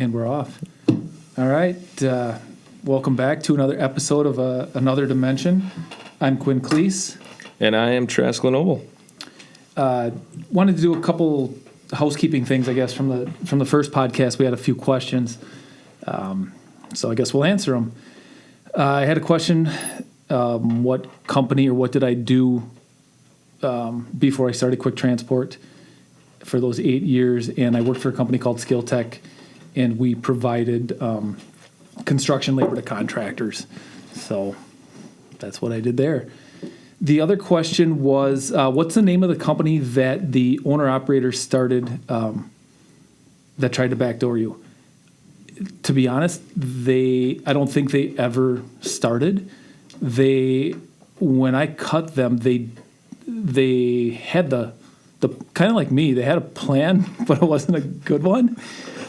And we're off. All right. Welcome back to another episode of Another Dimension. I'm Quinn Cleese. And I am Trask Noble. Wanted to do a couple housekeeping things, I guess, from the first podcast. We had a few questions. So I guess we'll answer them. I had a question. What company or what did I do before I started Quick Transport for those 8 years? And I worked for a company called Skill Tech, and we provided construction labor to contractors. So that's what I did there. The other question was, what's the name of the company that the owner-operator started that tried to backdoor you? To be honest, I don't think they ever started. When I cut them, they had the kind of like me. They had a plan, but it wasn't a good one.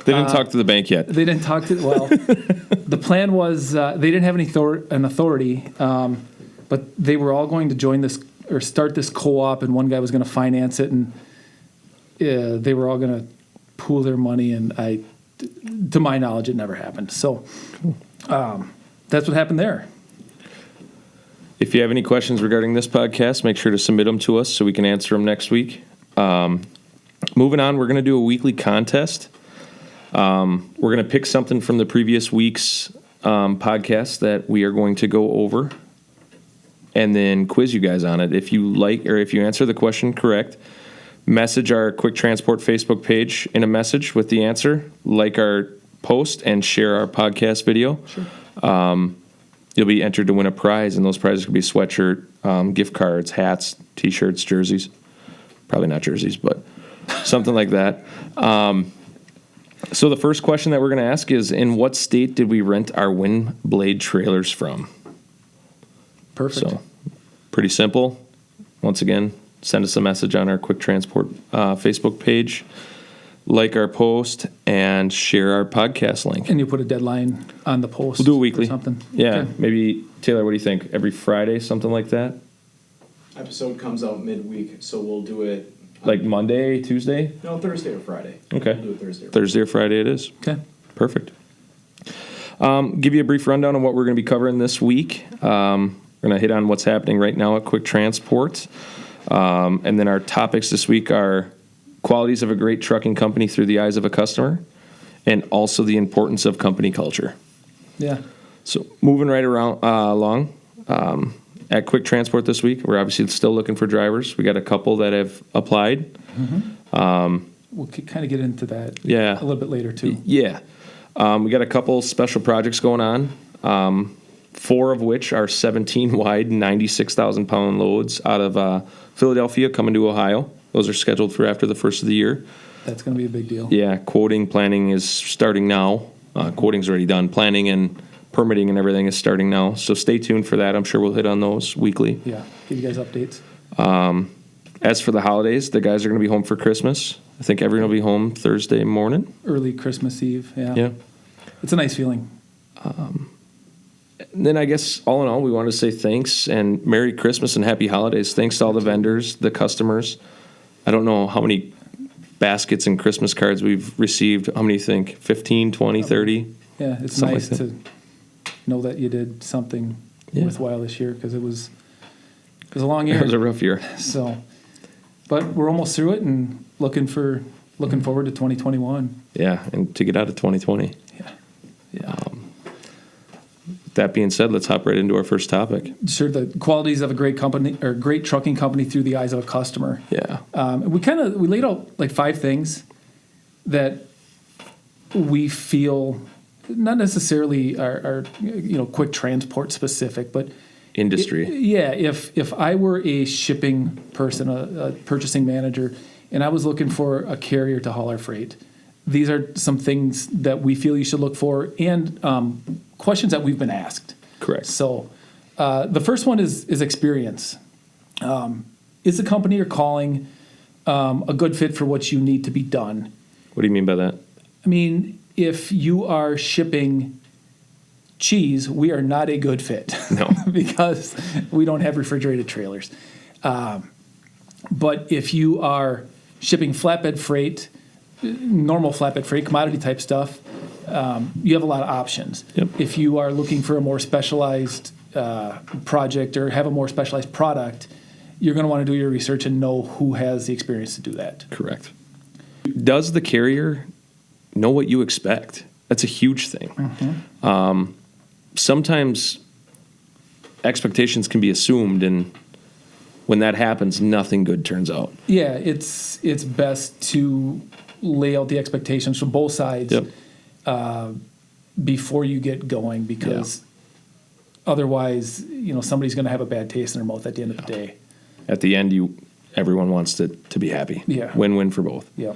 They didn't talk to the bank yet. They didn't talk to. Well, the plan was they didn't have an authority, but they were all going to join this or start this co-op, and one guy was going to finance it, and they were all going to pool their money. And to my knowledge, it never happened. So that's what happened there. If you have any questions regarding this podcast, make sure to submit them to us so we can answer them next week. Moving on, we're going to do a weekly contest. We're going to pick something from the previous week's podcast that we are going to go over and then quiz you guys on it. If you like, or if you answer the question correct, message our Quick Transport Facebook page in a message with the answer, like our post, and share our podcast video. Sure. You'll be entered to win a prize, and those prizes could be sweatshirt, gift cards, hats, T-shirts, jerseys. Probably not jerseys, but something like that. So the first question that we're going to ask is, in what state did we rent our wind blade trailers from? Perfect. So pretty simple. Once again, send us a message on our Quick Transport Facebook page, like our post, and share our podcast link. And you put a deadline on the post. We'll do it weekly. Or something. Yeah, okay. Maybe, Taylor, what do you think? Every Friday, something like that? Episode comes out midweek, so we'll do it... Like Monday, Tuesday? No, Thursday or Friday. Okay. We'll do it Thursday. Thursday or Friday it is. Okay. Perfect. Give you a brief rundown on what we're going to be covering this week. We're going to hit on what's happening right now at Quick Transport. And then our topics this week are qualities of a great trucking company through the eyes of a customer, and also the importance of company culture. Yeah. So moving right along, at Quick Transport this week, we're obviously still looking for drivers. We got a couple that have applied. Mm-hmm. We'll kind of get into that a little bit later, too. Yeah. We got a couple special projects going on, 4 of which are 17-wide, 96,000-pound loads out of Philadelphia coming to Ohio. Those are scheduled for after the first of the year. That's going to be a big deal. Yeah, planning is starting now. Quoting's already done. Planning and permitting and everything is starting now. So stay tuned for that. I'm sure we'll hit on those weekly. Yeah, give you guys updates. As for the holidays, the guys are going to be home for Christmas. I think everyone will be home Thursday morning. Early Christmas Eve, yeah. Yeah. It's a nice feeling. Then I guess all in all, we want to say thanks and Merry Christmas and Happy Holidays. Thanks to all the vendors, the customers. I don't know how many baskets and Christmas cards we've received. How many do you think? 15, 20, 30? Yeah, it's Something nice like to know that you did something worthwhile this year, because it was a long year. It was a rough year. So, but we're almost through it and looking forward to 2021. Yeah, and to get out of 2020. Yeah. That being said, let's hop right into our first topic. Sure, the qualities of a great company or great trucking company through the eyes of a customer. Yeah. We laid out like 5 things that we feel not necessarily are Quick Transport specific, but industry. If I were a shipping person, a purchasing manager, and I was looking for a carrier to haul our freight, these are some things that we feel you should look for, and questions that we've been asked. Correct. So the first one is experience. Is the company you're calling a good fit for what you need to be done? What do you mean by that? I mean, if you are shipping cheese, we are not a good fit. No. Because we don't have refrigerated trailers. But if you are shipping flatbed freight, normal flatbed freight, commodity type stuff, you have a lot of options. Yep. If you are looking for a more specialized project or have a more specialized product, you're going to want to do your research and know who has the experience to do that. Correct. Does the carrier know what you expect? That's a huge thing. Sometimes expectations can be assumed, and when that happens, nothing good turns out. Yeah, it's best to lay out the expectations from both sides before you get going, because otherwise, somebody's going to have a bad taste in their mouth at the end of the day. At the end, everyone wants to be happy. Yeah. Win-win for both. Yeah.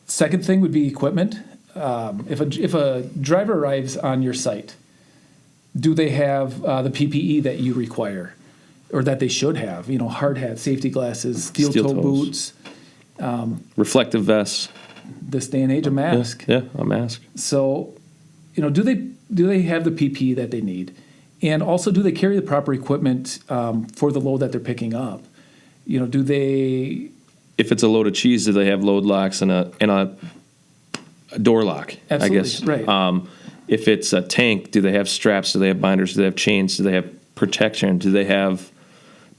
Second thing would be equipment. If a driver arrives on your site, do they have the PPE that you require, or that they should have? Hard hats, safety glasses, steel toe toes. boots, Reflective vests. this day and age, a mask. Yeah, a mask. So, do they have the PPE that they need? And also, do they carry the proper equipment for the load that they're picking up? Do they? If it's a load of cheese, do they have load locks and a door lock? Absolutely, I guess. right. If it's a tank, do they have straps? Do they have binders? Do they have chains? Do they have protection? Do they have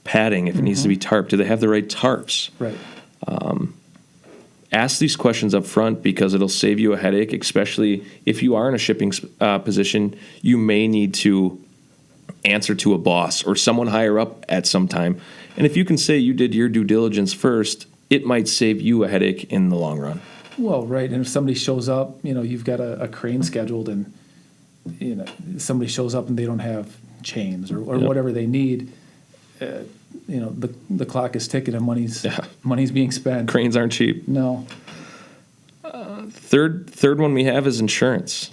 padding if it needs to be tarped? Do they have the right tarps? Right. Ask these questions up front, because it'll save you a headache, especially if you are in a shipping position. You may need to answer to a boss or someone higher up at some time. And if you can say you did your due diligence first, it might save you a headache in the long run. Well, right. And if somebody shows up, you've got a crane scheduled, and somebody shows up and they don't have chains or whatever they need, the clock is ticking and money's being spent. Cranes aren't cheap. No. Third one we have is insurance.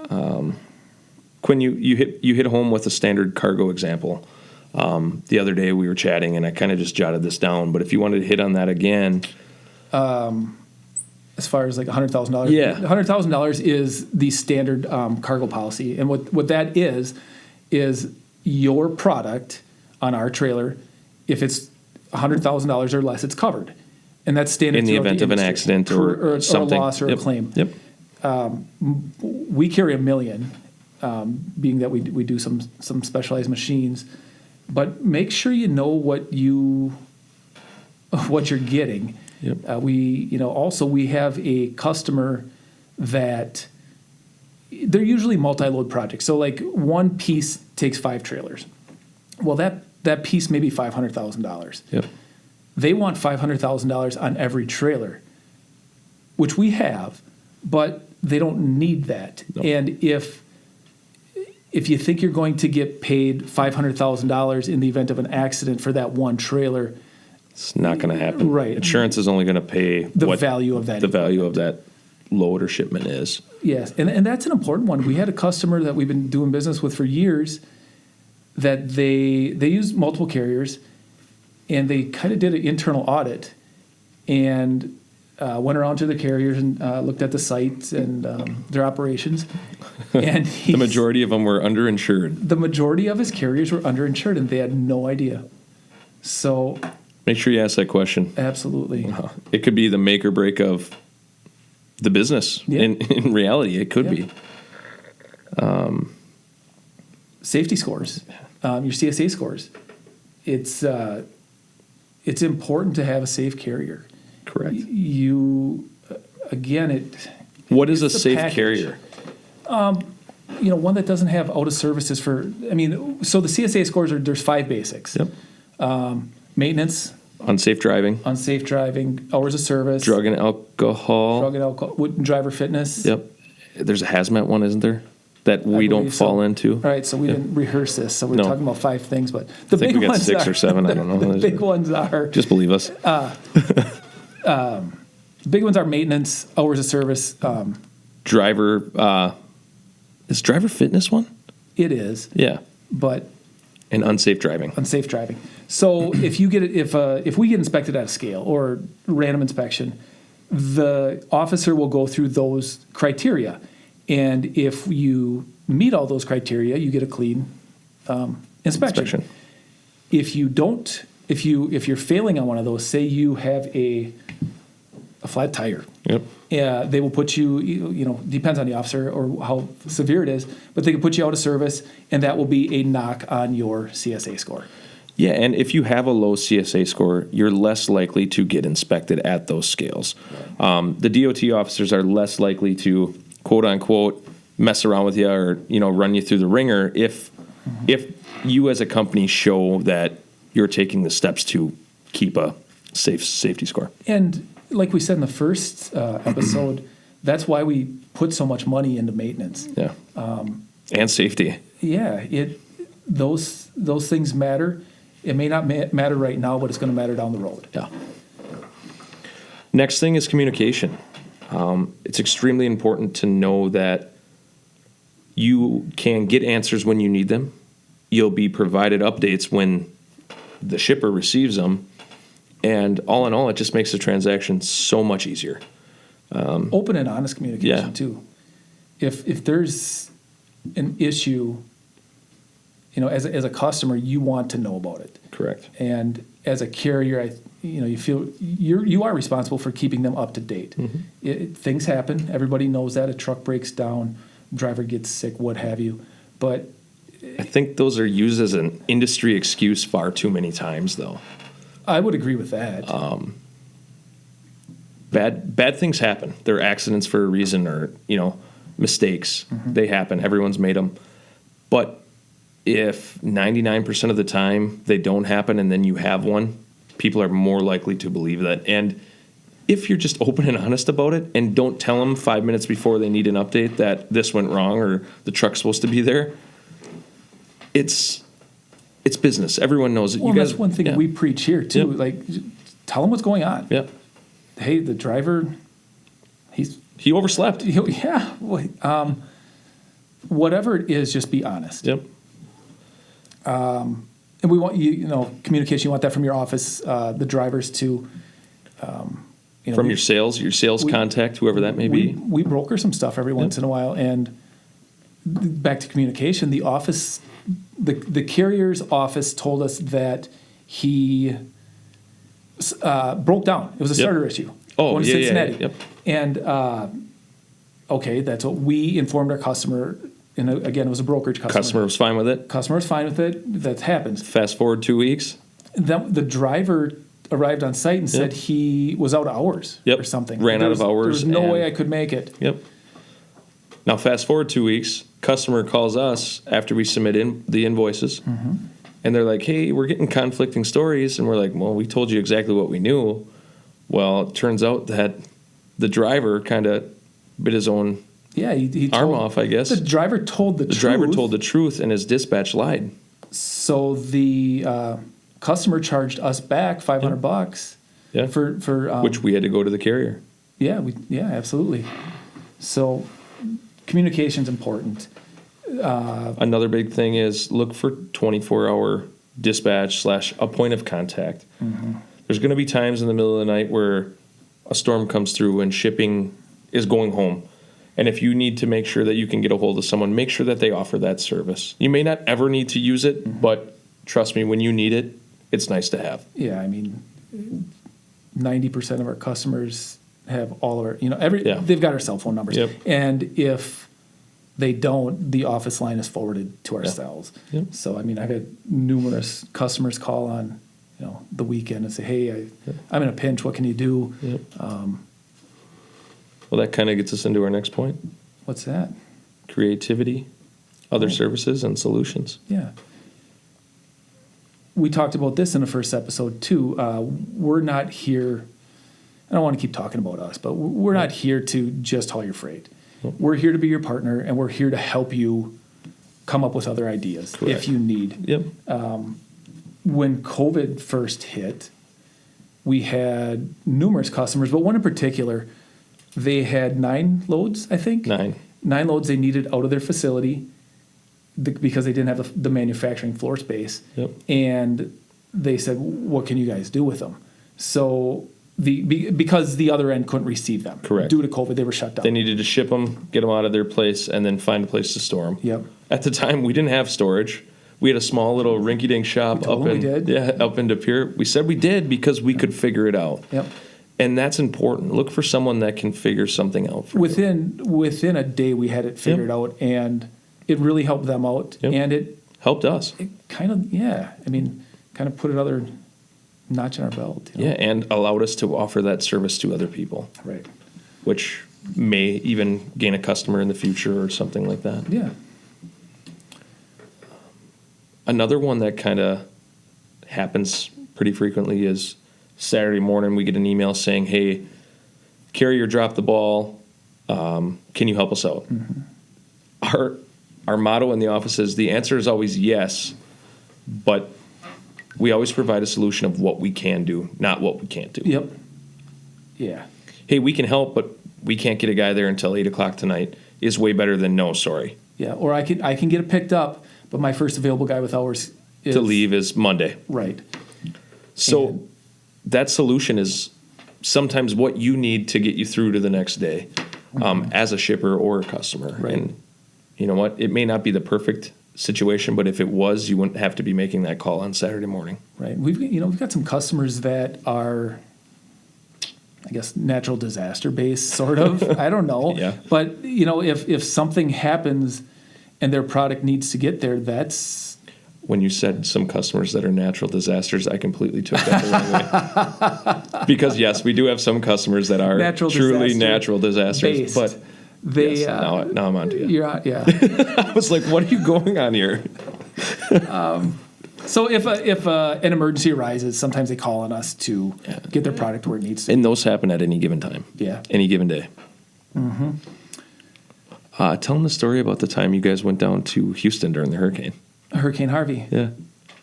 Quinn, you hit home with a standard cargo example. The other day we were chatting, and I kind of just jotted this down. But if you wanted to hit on that again, As far as like $100,000, Yeah. $100,000 is the standard cargo policy, and what that is your product on our trailer. If it's $100,000 or less, it's covered, and that's standard in the throughout event of an industry. accident or something, a loss or a claim. Yep. We carry $1 million, being that we do some specialized machines, but make sure you know what you're getting. Yep. We have a customer that they're usually multi-load projects. So like one piece takes 5 trailers. Well, that piece may be $500,000. Yep. They want $500,000 on every trailer, which we have, but they don't need that. No. And if you think you're going to get paid $500,000 in the event of an accident for that one trailer, It's not going to happen. Right. Insurance is only going to pay the value of that. The value of that load or shipment is. Yes, and that's an important one. We had a customer that we've been doing business with for years that they use multiple carriers, and they kind of did an internal audit and went around to the carriers and looked at the sites and their operations. And The majority of them were underinsured. The majority of his carriers were underinsured, and they had no idea. So Make sure you ask that question. absolutely. It could be the make or break of the business. Yeah. In reality, it could be. Safety scores, your CSA scores. It's important to have a safe carrier. Correct. What is a it's the safe package. carrier? One that doesn't have out of services so the CSA scores there's 5 basics. Yep. Maintenance, Unsafe driving, unsafe driving, hours of service, drug and alcohol. driver fitness. Yep. There's a hazmat one, isn't there? That we don't believe so. fall into. All right, so we didn't rehearse this, so we're No. talking about 5 things, but the I think big we got ones 6 are, or 7. I don't know. The big ones are Just believe us. maintenance, hours of service. Driver. Is driver fitness one? It is, Yeah. but And unsafe driving. unsafe driving. So if you get it, if we get inspected at a scale or random inspection, the officer will go through those criteria, and if you meet all those criteria, you get a clean inspection. If you don't, if you're failing on one of those, say you have a flat tire, Yep. they will put you, depends on the officer or how severe it is, but they can put you out of service, and that will be a knock on your CSA score. Yeah, and if you have a low CSA score, you're less likely to get inspected at those scales. The DOT officers are less likely to, quote unquote, mess around with you or run you through the ringer if you as a company show that you're taking the steps to keep a safety score. And like we said in the first episode, that's why we put so much money into maintenance. Yeah, and safety. Yeah, those things matter. It may not matter right now, but it's going to matter down the road. Yeah. Next thing is communication. It's extremely important to know that you can get answers when you need them. You'll be provided updates when the shipper receives them. And all in all, it just makes the transaction so much easier. Open and honest communication, too. If there's an issue, as a customer, you want to know about it. Correct. And as a carrier, you feel you are responsible for keeping them up to date. Things happen. Everybody knows that. A truck breaks down, driver gets sick, what have you. But I think those are used as an industry excuse far too many times, though. I would agree with that. Bad things happen. They're accidents for a reason, or mistakes. They happen. Everyone's made them. But if 99% of the time they don't happen and then you have one, people are more likely to believe that. And if you're just open and honest about it and don't tell them 5 minutes before they need an update that this went wrong or the truck's supposed to be there, it's business. Everyone knows it. Well, that's one thing we preach here too. Yep. Like, tell them what's going on. Yep. Hey, the driver, he overslept. Yeah. Whatever it is, just be honest. Yep. And we want communication. You want that from your office, the drivers to, from your sales contact, whoever that may be. We broker some stuff every once in a while, and back to communication. The office, the carrier's office told us that he broke down. It was a starter issue. Oh, going to Cincinnati. Yep. And that's what we informed our customer. And again, it was a brokerage customer. Customer was fine with it. Customer was fine with it. That happens. Fast forward 2 weeks. The driver arrived on site and said he was out of hours or something. Ran out of hours. There was no way I could make it. Yep. Now, fast forward 2 weeks. Customer calls us after we submit the invoices. And they're like, hey, we're getting conflicting stories. And we're like, well, we told you exactly what we knew. Well, it turns out that the driver kind of bit his own he arm off, I guess. The driver told the truth. The driver told the truth, and his dispatch lied. So the customer charged us back $500 for which we had to go to the carrier. Yeah, absolutely. So communication's important. Another big thing is look for 24-hour dispatch / a point of contact. There's going to be times in the middle of the night where a storm comes through and shipping is going home. And if you need to make sure that you can get a hold of someone, make sure that they offer that service. You may not ever need to use it, but trust me, when you need it, it's nice to have. Yeah, I mean, 90% of our customers have all of our, they've got our cell phone numbers. Yep. And if they don't, the office line is forwarded to our cells. Yep. So, I mean, I've had numerous customers call on, the weekend and say, hey, I'm in a pinch. What can you do? Yep. Well, that kind of gets us into our next point. What's that? Creativity, other services, and solutions. Yeah. We talked about this in the first episode, too. We're not here, I don't want to keep talking about us, but we're not here to just haul your freight. We're here to be your partner, and we're here to help you come up with other ideas if you need. Yep. When COVID first hit, we had numerous customers, but one in particular, they had 9 loads, I think. 9 loads they needed out of their facility because they didn't have the manufacturing floor space. Yep. And they said, what can you guys do with them? So because the other end couldn't receive them. Correct. Due to COVID, they were shut down. They needed to ship them, get them out of their place, and then find a place to store them. Yep. At the time, we didn't have storage. We had a small little rinky-dink shop up in De Pere. We said we did because we could figure it out. Yep. And that's important. Look for someone that can figure something out for you. Within a day, we had it figured out, and it really helped them out, Yep. and it Helped us. kind of kind of put another notch in our belt. Yeah, and allowed us to offer that service to other people, Right. which may even gain a customer in the future or something like that. Yeah. Another one that kind of happens pretty frequently is Saturday morning we get an email saying, hey, carrier dropped the ball. Can you help us out? Mm-hmm. Our motto in the office is the answer is always yes, but we always provide a solution of what we can do, not what we can't do. Yep. Yeah. Hey, we can help, but we can't get a guy there until 8 o'clock tonight is way better than no, sorry. Yeah. Or I can get it picked up, but my first available guy with hours is To leave is Monday. Right. So And- that solution is sometimes what you need to get you through to the next day as a shipper or a customer. Right. And you know what? It may not be the perfect situation, but if it was, you wouldn't have to be making that call on Saturday morning. Right. We've got some customers that are, I guess, natural disaster based, sort of. I don't know. Yeah. But if something happens and their product needs to get there, that's When you said some customers that are natural disasters, I completely took that the wrong way. Because yes, we do have some customers that are truly natural disasters, based. but they. yes, now I'm on to you. You're on, yeah. I was like, what are you going on here? So if an emergency arises, sometimes they call on us to get their product where it needs to. And those happen at any given time. Yeah. Any given day. Mm-hmm. Tell them the story about the time you guys went down to Houston during the hurricane. Hurricane Harvey. Yeah.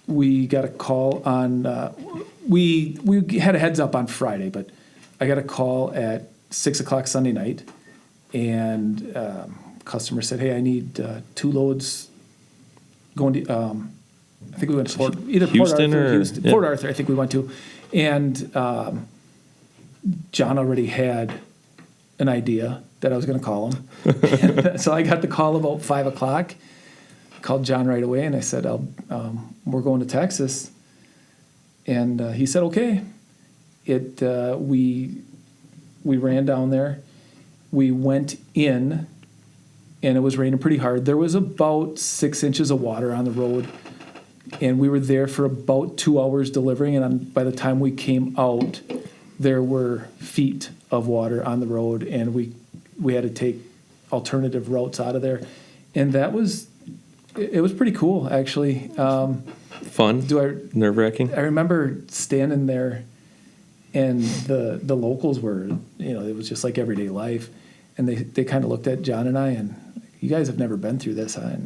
We got a call on. We had a heads up on Friday, but I got a call at 6 o'clock Sunday night, and customer said, "Hey, I need 2 loads going to." I think we went to Port Houston Arthur, or Houston, yeah. Port Arthur. I think we went to, and John already had an idea that I was going to call him, and so I got the call about 5 o'clock. Called John right away, and I said, "We're going to Texas," and he said, "Okay." We ran down there. We went in, and it was raining pretty hard. There was about 6 inches of water on the road, and we were there for about 2 hours delivering. And by the time we came out, there were feet of water on the road, and we had to take alternative routes out of there, and that was. It was pretty cool, actually. Fun? Nerve-wracking? I remember standing there, and the locals were, it was just like everyday life, and they kind of looked at John and I, and you guys have never been through this, huh?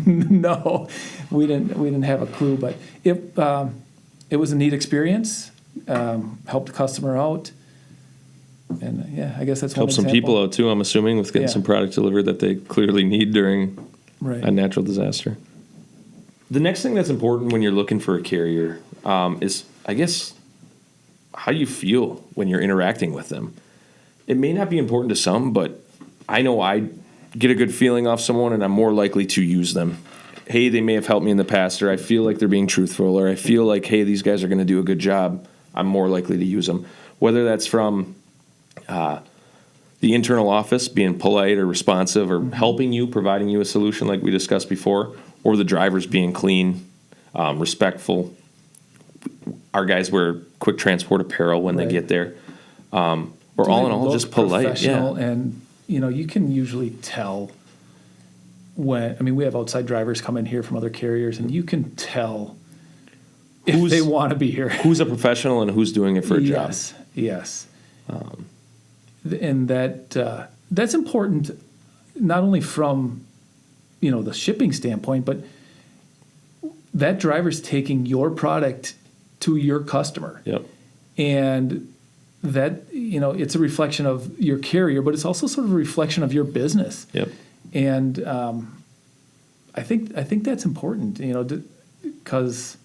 And no, we didn't have a clue, but it was a neat experience. Helped the customer out, and yeah, I guess that's Help one some example. people out too. I'm assuming with getting Yeah. some product delivered that they clearly need during Right. a natural disaster. The next thing that's important when you're looking for a carrier is, I guess, how you feel when you're interacting with them. It may not be important to some, but I know I get a good feeling off someone and I'm more likely to use them. Hey, they may have helped me in the past, or I feel like they're being truthful, or I feel like, hey, these guys are going to do a good job. I'm more likely to use them. Whether that's from the internal office being polite or responsive or helping you, providing you a solution like we discussed before, or the drivers being clean, respectful. Our guys wear quick transport apparel when they get there. Or all in all, just polite. Yeah. And, you can usually tell we have outside drivers come in here from other carriers, and you can tell if they want to be here. Who's a professional and who's doing it for a job. Yes. And that's important, not only from, the shipping standpoint, but that driver's taking your product to your customer. Yep. And that, it's a reflection of your carrier, but it's also sort of a reflection of your business. Yep. And I think that's important, because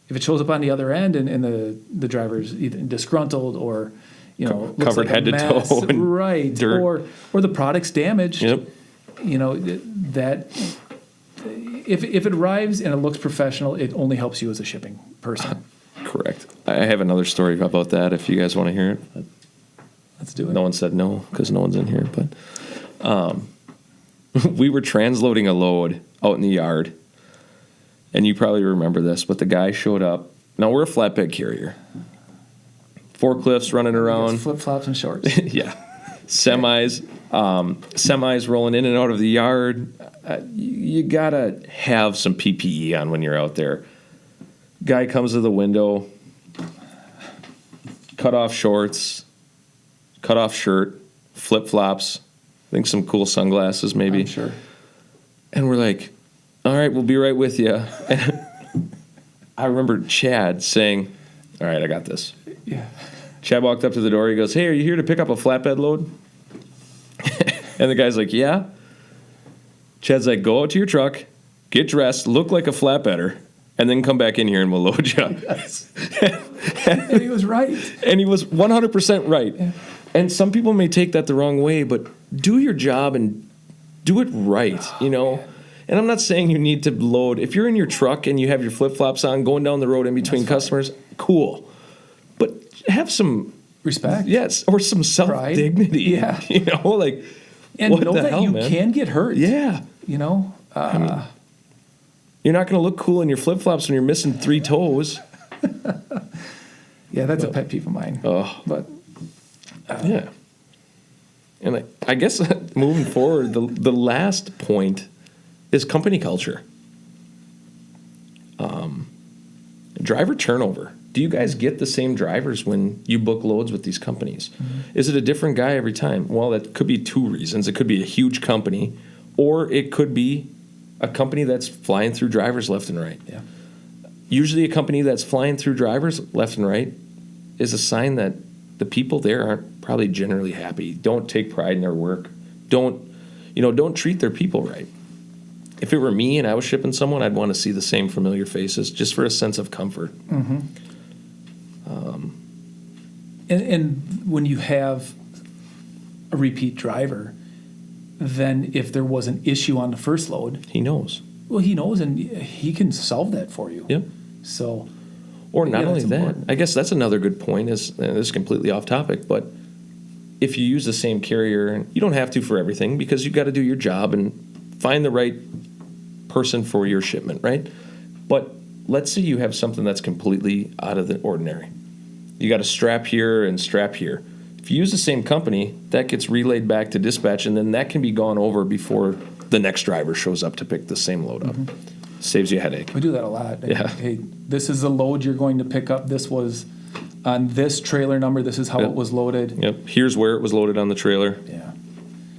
if it shows up on the other end and the driver's either disgruntled or looks covered like head a to mess, toe in right, dirt. or the product's damaged. Yep. That if it arrives and it looks professional, it only helps you as a shipping person. Correct. I have another story about that if you guys want to hear it. Let's do it. No one said no because no one's in here, but we were transloading a load out in the yard, and you probably remember this, but the guy showed up. Now, we're a flatbed carrier. Forklifts running around. Flip flops and shorts. Yeah. Semis rolling in and out of the yard. You got to have some PPE on when you're out there. Guy comes to the window, cut off shorts, cut off shirt, flip flops, I think some cool sunglasses maybe. I'm sure. And we're like, all right, we'll be right with you. And I remember Chad saying, all right, I got this. Yeah. Chad walked up to the door. He goes, hey, are you here to pick up a flatbed load? And the guy's like, yeah. Chad's like, go out to your truck, get dressed, look like a flatbedder, and then come back in here and we'll load you up. Yes. And he was right. And he was 100% right. Yeah. And some people may take that the wrong way, but do your job and do it right, you know? Man. And I'm not saying you need to load. If you're in your truck and you have your flip-flops on going down the road in between customers, cool. But have some Respect. yes, or some self-dignity. Yeah. You know, like, And what know the that hell, you man? can get hurt. Yeah. You know? You're not going to look cool in your flip-flops when you're missing 3 toes. Yeah, that's a pet peeve of mine. Oh. But Yeah. And I guess moving forward, the last point is company culture. Driver turnover. Do you guys get the same drivers when you book loads with these companies? Mm-hmm. Is it a different guy every time? Well, that could be 2 reasons. It could be a huge company, or it could be a company that's flying through drivers left and right. yeah. Usually a company that's flying through drivers left and right is a sign that the people there aren't probably generally happy, don't take pride in their work, don't treat their people right. If it were me and I was shipping someone, I'd want to see the same familiar faces just for a sense of comfort. Mm-hmm. And when you have a repeat driver, then if there was an issue on the first load, He knows. well, he knows and he can solve that for you. Yep. So, Or not Yeah, only that's that, important. I guess that's another good point. This is completely off topic, but if you use the same carrier, and you don't have to for everything because you've got to do your job and find the right person for your shipment, right? But let's say you have something that's completely out of the ordinary. You got a strap here and strap here. If you use the same company, that gets relayed back to dispatch, and then that can be gone over before the next driver shows up to pick the same load up. Saves you a headache. we do that a lot. Yeah. Hey, this is the load you're going to pick up. This was on this trailer number. This is how Yep. it was loaded. Yep. Here's where it was loaded on the trailer, Yeah.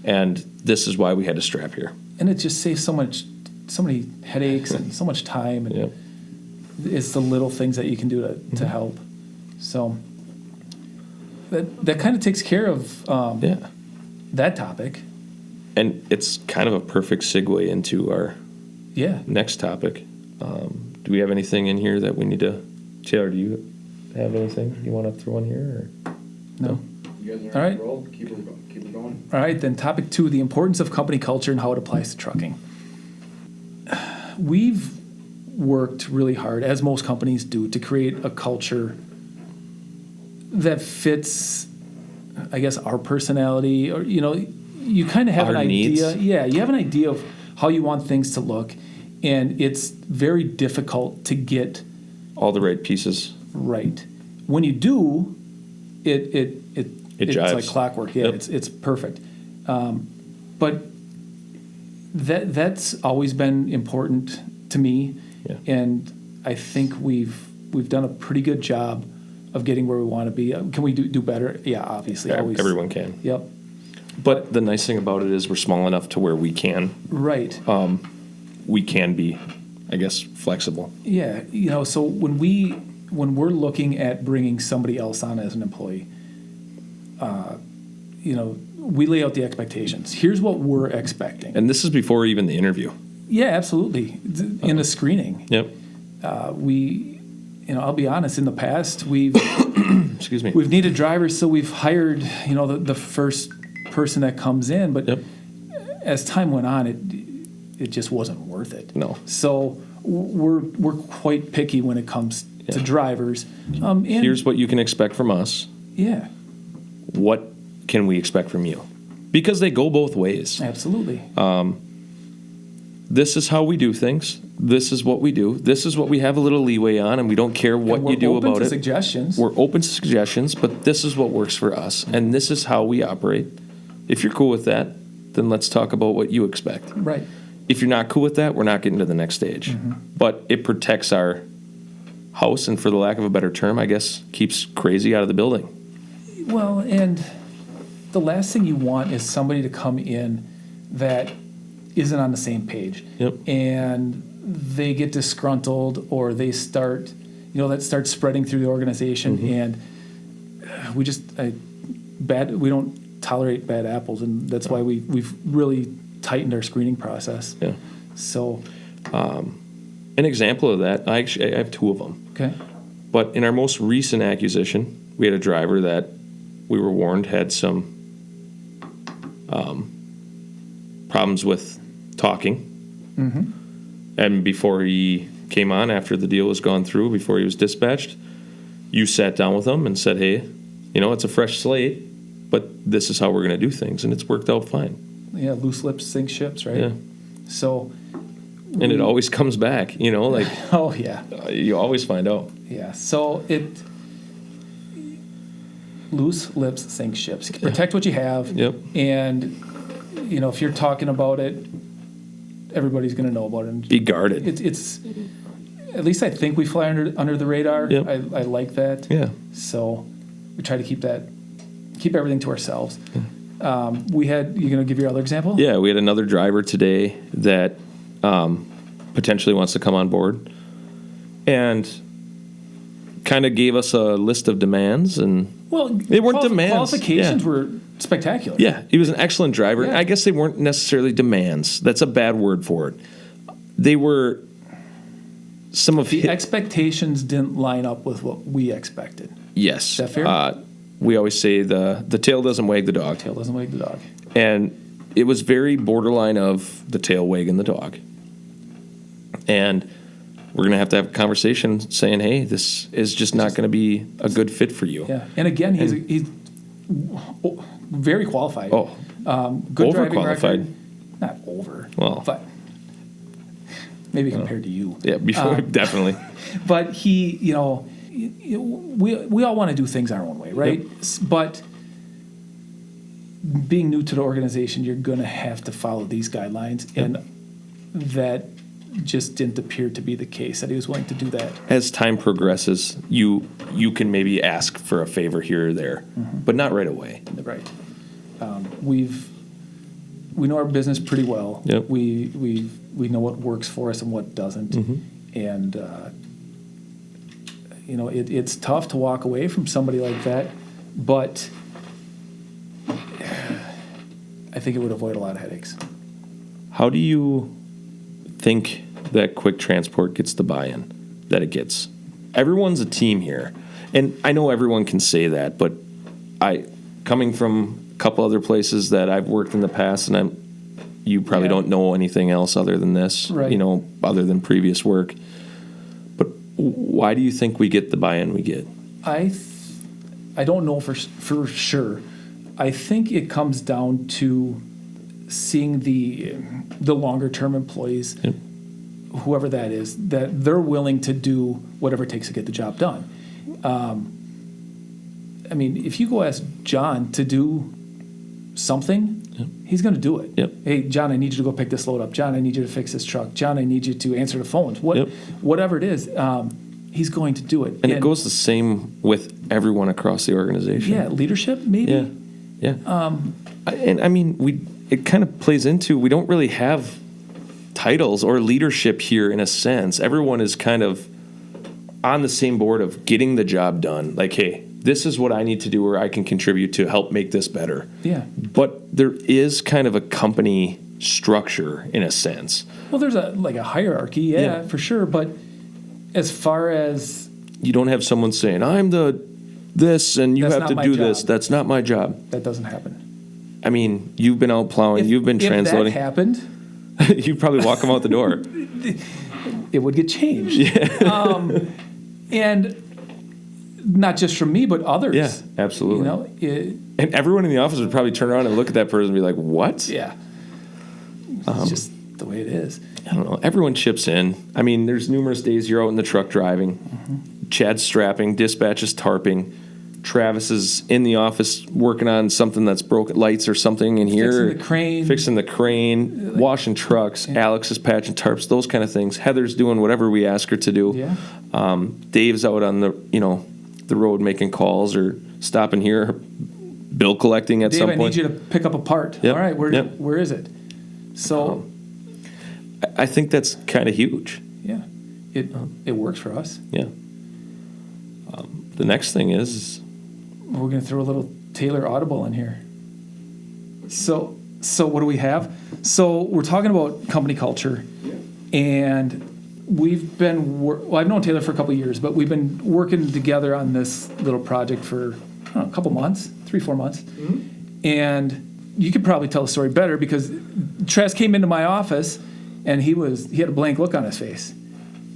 and this is why we had to strap here. And it just saves so many headaches and so much time. And Yep. it's the little things that you can do to help. So that kind of takes care of Yeah. that topic. And it's kind of a perfect segue into our Yeah. next topic. Do we have anything in here that we need to... Taylor, do you have anything you want to throw in here? Or? No. You guys All are on right. a roll. Keep it going. All right, then topic 2, the importance of company culture and how it applies to trucking. We've worked really hard, as most companies do, to create a culture that fits, I guess, our personality, or, you kind of have Our an idea. needs. Yeah, you have an idea of how you want things to look, and it's very difficult to get All the right pieces. right. When you do, it's jives. like clockwork. Yeah, Yep. it's perfect. But that's always been important to me, Yeah. and I think we've done a pretty good job of getting where we want to be. Can we do better? Yeah, obviously, always. Everyone can. Yep. But the nice thing about it is we're small enough to where we can Right. be, I guess, flexible. Yeah, so when we're looking at bringing somebody else on as an employee, we lay out the expectations. Here's what we're expecting. And this is before even the interview. Yeah, absolutely. In the screening, Yep. I'll be honest. In the past, we've Excuse me. needed drivers, so we've hired the first person that comes in. But Yep. as time went on, it just wasn't worth it. No. So we're quite picky when it comes to drivers. And Here's what you can expect from us. yeah, What can we expect from you? Because they go both ways. absolutely. This is how we do things. This is what we do. This is what we have a little leeway on, and we don't care what And you do we're open about to it. suggestions. We're open to suggestions, but this is what works for us, and this is how we operate. If you're cool with that, then let's talk about what you expect. Right. If you're not cool with that, we're not getting to the next stage. Mm-hmm. But it protects our house, and for the lack of a better term, I guess, keeps crazy out of the building. Well, and the last thing you want is somebody to come in that isn't on the same page. Yep. And they get disgruntled, or they start, that starts spreading through the organization. Mm-hmm. And we don't tolerate bad apples. And that's why we've really tightened our screening process. Yeah. So, An example of that, I have two of them. okay. But in our most recent acquisition, we had a driver that we were warned had some problems with talking. Mm-hmm. And before he came on, after the deal was gone through, before he was dispatched, you sat down with him and said, hey, it's a fresh slate, but this is how we're going to do things. And it's worked out fine. Yeah, loose lips sink ships, right? Yeah. So, And it always comes back, like oh, yeah. you always find out. Yeah, so loose lips sink ships. Protect what you have. Yep. And, if you're talking about it, everybody's going to know about it. And Be guarded. it's at least I think we fly under the radar. Yep. I like that. Yeah. So we try to keep everything to ourselves. You're going to give your other example? Yeah, we had another driver today that potentially wants to come on board and kind of gave us a list of demands, and Well, they weren't demands. Qualifications Yeah. were spectacular. Yeah, he was an excellent driver. Yeah. I guess they weren't necessarily demands. That's a bad word for it. They were some of The expectations didn't line up with what we expected. yes. Is that fair? We always say the tail doesn't wag the dog. Tail doesn't wag the dog. And it was very borderline of the tail wagging the dog. And we're going to have a conversation saying, hey, this is just not going to be a good fit for you. Yeah, and again, he's very qualified. Oh, Good driving overqualified. record. Not over, Well. but maybe compared to you. Yeah, before definitely. But he, we all want to do things our own way, right? But being new to the organization, you're going to have to follow these guidelines, and that just didn't appear to be the case, that he was willing to do that. As time progresses, you can maybe ask for a favor here or there, but not right away. Right. We know our business pretty well. Yep. We know what works for us and what doesn't, and it's tough to walk away from somebody like that, but I think it would avoid a lot of headaches. How do you think that Quick Transport gets the buy-in that it gets? Everyone's a team here, and I know everyone can say that, but coming from a couple other places that I've worked in the past, and you probably don't know anything else other than this, Right. Other than previous work. But why do you think we get the buy-in we get? I don't know for sure. I think it comes down to seeing the longer term employees, whoever that is, that they're willing to do whatever it takes to get the job done. If you go ask John to do something, he's going to do it. Yep. Hey, John, I need you to go pick this load up. John, I need you to fix this truck. John, I need you to answer the phones. Whatever it is, he's going to do it. And it goes the same with everyone across the organization. Yeah, leadership maybe. Yeah. It kind of plays into, we don't really have titles or leadership here in a sense. Everyone is kind of on the same board of getting the job done. Like, hey, this is what I need to do where I can contribute to help make this better. Yeah. But there is kind of a company structure in a sense. Well, there's a hierarchy, yeah, for sure. But as far as you don't have someone saying, I'm this and you That's have not to my do job. this. That's not my job. that doesn't happen. You've been out plowing, you've been translating. If that happened, You'd probably walk them out the door. it would get changed. Yeah. And not just from me, but others. Yeah, absolutely. You know, And everyone in the office would probably turn around and look at that person and be like, what? yeah. It's just the way it is. I don't know. Everyone chips in. I mean, there's numerous days you're out in the truck driving. Chad's strapping, dispatch is tarping. Travis is in the office working on something that's broken, lights or something in here. Fixing the crane, washing trucks. Yeah. Alex is patching tarps, those kind of things. Heather's doing whatever we ask her to do. Yeah. Dave's out on the road making calls or stopping here, bill collecting at Dave, some point. I need you to pick up a part. Yep. All right, where is it? So I think that's kind of huge. Yeah, it works for us. Yeah. The next thing is we're going to throw a little Taylor Audible in here. So what do we have? So we're talking about company culture, and we've been I've known Taylor for a couple of years, but we've been working together on this little project for a couple months, 3-4 months, and you could probably tell the story better because Travis came into my office and he had a blank look on his face.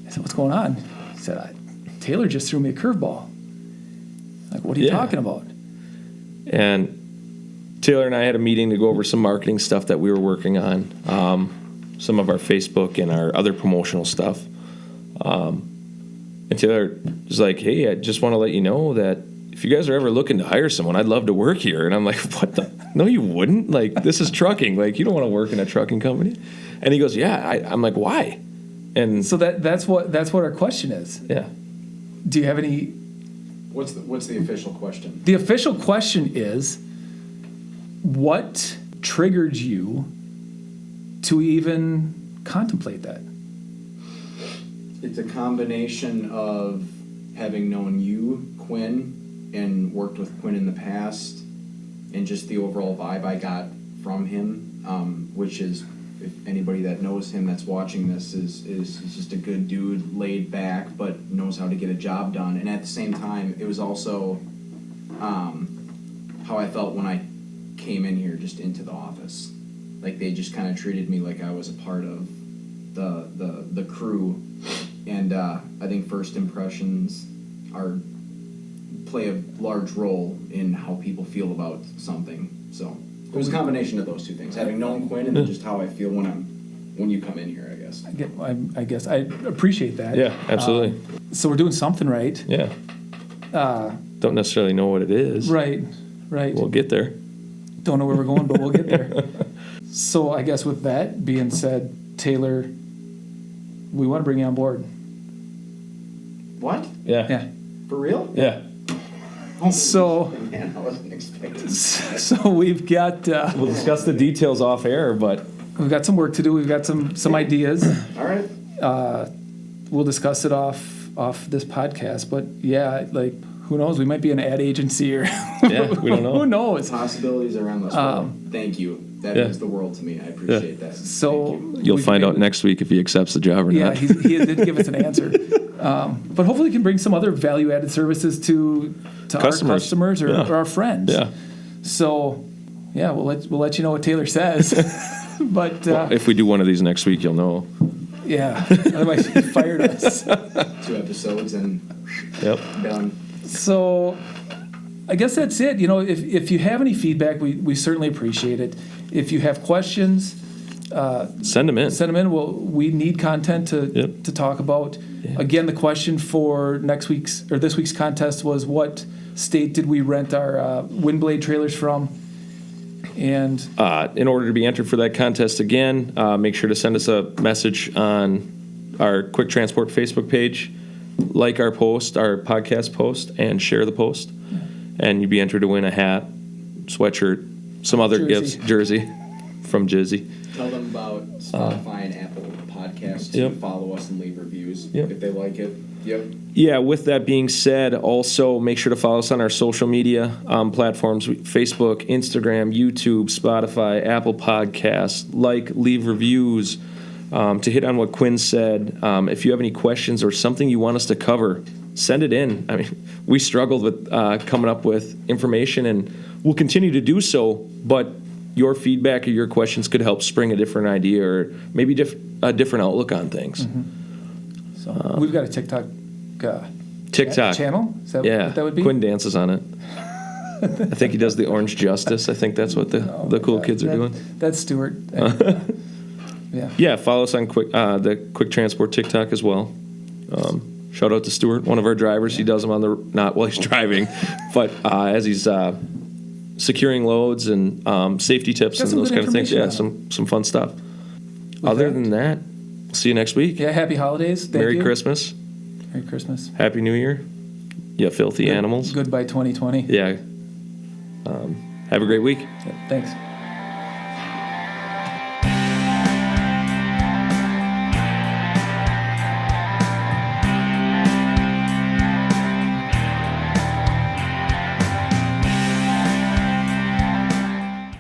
I said, "What's going on?" He said, "Taylor just threw me a curveball." Like, what are you talking about? And Taylor and I had a meeting to go over some marketing stuff that we were working on, some of our Facebook and our other promotional stuff. And Taylor was like, "Hey, I just want to let you know that if you guys are ever looking to hire someone, I'd love to work here." And I'm like, "What the? No, you wouldn't. Like, this is trucking. Like, you don't want to work in a trucking company." And he goes, "Yeah." I'm like, "Why?" And so that's what our question is. Yeah. Do you have any? What's the official question? The official question is, what triggered you to even contemplate that? It's a combination of having known you, Quinn, and worked with Quinn in the past, and just the overall vibe I got from him, which is, if anybody that knows him that's watching this is just a good dude, laid back, but knows how to get a job done. And at the same time, it was also how I felt when I came in here, just into the office. Like, they just kind of treated me like I was a part of the crew. And I think first impressions play a large role in how people feel about something. So it was a combination of those two things, having known Quinn and then just how I feel when you come in here, I guess. I guess I appreciate that. Yeah, absolutely. So we're doing something right. Yeah. Don't necessarily know what it is. Right. We'll get there. Don't know where we're going, but we'll get there. So I guess with that being said, Taylor, we want to bring you on board. What? Yeah. For real? Yeah. Oh, so, man, I wasn't expecting that. So we've got... we'll discuss the details off air, but... We've got some work to do. We've got some ideas. All right. We'll discuss it off this podcast. But, yeah, like, who knows? We might be an ad agency or... Yeah, we don't know. Who knows? Possibilities around this world. Thank you. That means the world to me. I appreciate that. So you'll find out next week if he accepts the job or not. Yeah, he did give us an answer. But hopefully he can bring some other value-added services to our customers or our friends. Yeah. So, yeah, we'll let you know what Taylor says. But if we do one of these next week, you'll know. Yeah. Otherwise, he fired us. 2 episodes and done. So, I guess that's it. You know, if you have any feedback, we certainly appreciate it. If you have questions, send them in. We need content to talk about. Yeah. Again, the question for this week's contest was, what state did we rent our Windblade trailers from? And in order to be entered for that contest again, make sure to send us a message on our Quick Transport Facebook page, like our post, our podcast post, and share the post. Yeah. And you'd be entered to win a hat, sweatshirt, some other gifts, jersey from Jizzy. Tell them about Spotify and Apple Podcasts to follow us and leave reviews if they like it. Yep. Yeah, with that being said, also make sure to follow us on our social media platforms, Facebook, Instagram, YouTube, Spotify, Apple Podcasts. Leave reviews. To hit on what Quinn said, if you have any questions or something you want us to cover, send it in. I mean, we struggled with coming up with information, and we'll continue to do so, but your feedback or your questions could help spring a different idea or maybe a different outlook on things. Mm-hmm. So we've got a TikTok TikTok. channel? Is that Yeah, what that would be? Quinn dances on it. I think he does the Orange Justice. I think that's what the cool kids are doing. That's Stuart. Yeah. Yeah, follow us on the Quick Transport TikTok as well. Shout out to Stuart, one of our drivers. He does them on not while he's driving, but as he's securing loads and safety tips Got and some those good kind of things. Yeah, information some fun stuff. Other that- than that, we'll see you next week. Yeah, happy holidays. Thank Merry you. Christmas. Merry Christmas. Happy New Year. You filthy animals. Goodbye 2020. Yeah. Have a great week. Yeah, thanks.